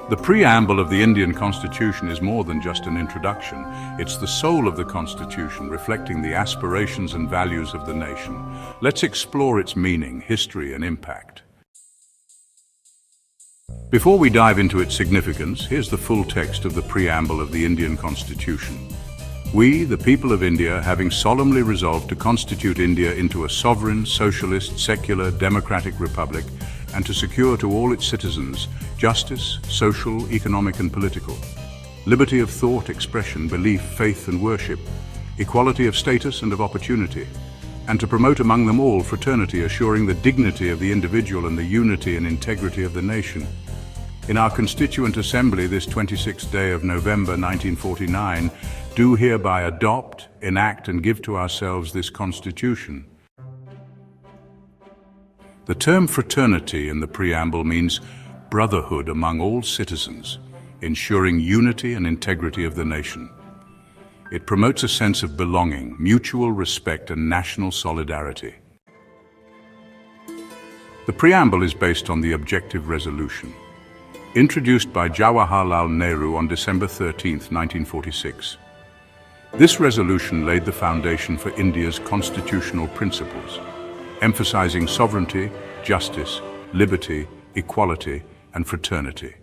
The preamble of the Indian Constitution is more than just an introduction. It's the soul of the Constitution, reflecting the aspirations and values of the nation. Let's explore its meaning, history, and impact. Before we dive into its significance, here's the full text of the preamble of the Indian Constitution. We, the people of India, having solemnly resolved to constitute India into a sovereign, socialist, secular, democratic republic, and to secure to all its citizens justice, social, economic and political, liberty of thought, expression, belief, faith and worship, equality of status and of opportunity, and to promote among them all fraternity, assuring the dignity of the individual and the unity and integrity of the nation. In our Constituent Assembly this 26th day of November 1949, do hereby adopt, enact and give to ourselves this Constitution. The term fraternity in the preamble means brotherhood among all citizens, ensuring unity and integrity of the nation. It promotes a sense of belonging, mutual respect and national solidarity. The preamble is based on the Objective Resolution, introduced by Jawaharlal Nehru on December 13, 1946. This resolution laid the foundation for India's constitutional principles, emphasizing sovereignty, justice, liberty, equality, and fraternity.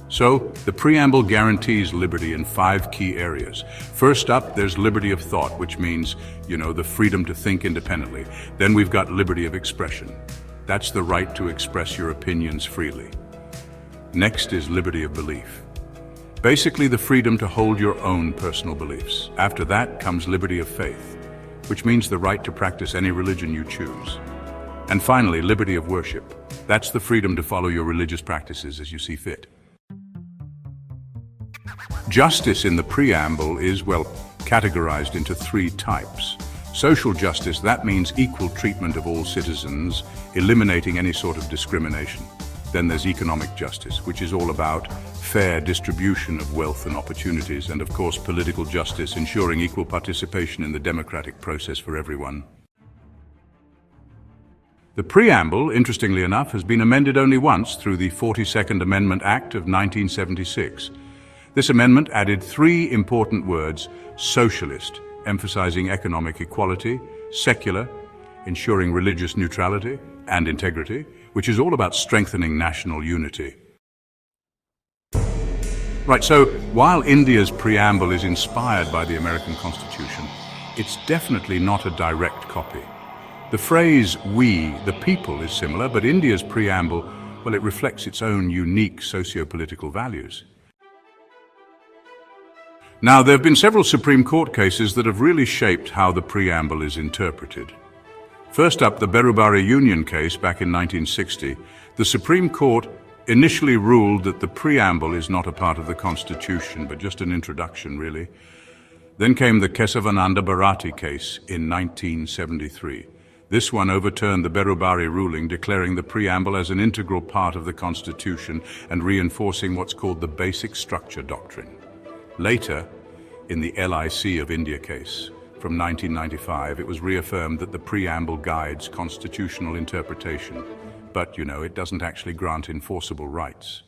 So, the preamble guarantees liberty in 5 key areas. First up, there's liberty of thought, which means, the freedom to think independently. Then we've got liberty of expression. That's the right to express your opinions freely. Next is liberty of belief. Basically, the freedom to hold your own personal beliefs. After that comes liberty of faith, which means the right to practice any religion you choose. And finally, liberty of worship. That's the freedom to follow your religious practices as you see fit. Justice in the preamble is, categorized into 3 types. Social justice, that means equal treatment of all citizens, eliminating any sort of discrimination. Then there's economic justice, which is all about fair distribution of wealth and opportunities, and of course political justice, ensuring equal participation in the democratic process for everyone. The preamble, interestingly enough, has been amended only once through the 42nd Amendment Act of 1976. This amendment added 3 important words: socialist, emphasizing economic equality; secular, ensuring religious neutrality and integrity, which is all about strengthening national unity. Right, so while India's preamble is inspired by the American Constitution, it's definitely not a direct copy. The phrase "we, the people" is similar, but India's preamble, it reflects its own unique socio-political values. Now, there have been several Supreme Court cases that have really shaped how the preamble is interpreted. First up, the Berubari Union case back in 1960. The Supreme Court initially ruled that the preamble is not a part of the Constitution, but just an introduction, really. Then came the Kesavananda Bharati case in 1973. This one overturned the Berubari ruling, declaring the preamble as an integral part of the Constitution and reinforcing what's called the basic structure doctrine. Later, in the LIC of India case from 1995, it was reaffirmed that the preamble guides constitutional interpretation, but, it doesn't actually grant enforceable rights.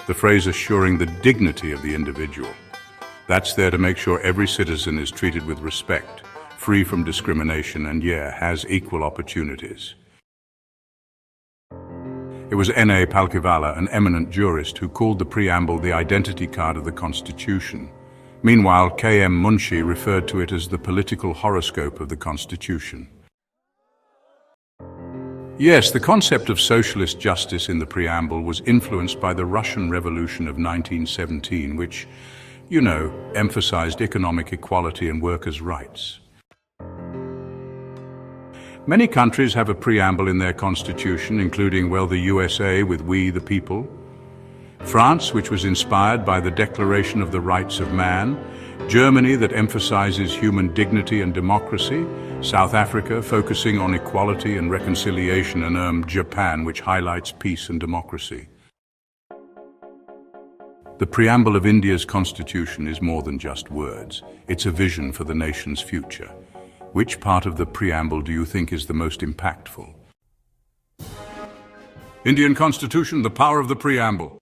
The phrase "assuring the dignity of the individual," that's there to make sure every citizen is treated with respect, free from discrimination, and has equal opportunities. It was N.A. Palkhivala, an eminent jurist, who called the preamble the identity card of the Constitution. Meanwhile, K.M. Munshi referred to it as the political horoscope of the Constitution. Yes, the concept of socialist justice in the preamble was influenced by the Russian Revolution of 1917, which, emphasized economic equality and workers' rights. Many countries have a preamble in their constitution, including, the USA with "we, the people", France, which was inspired by the Declaration of the Rights of Man, Germany, that emphasizes human dignity and democracy, South Africa, focusing on equality and reconciliation, and Japan, which highlights peace and democracy. The preamble of India's constitution is more than just words. It's a vision for the nation's future. Which part of the preamble do you think is the most impactful? Indian Constitution, the power of the Preamble.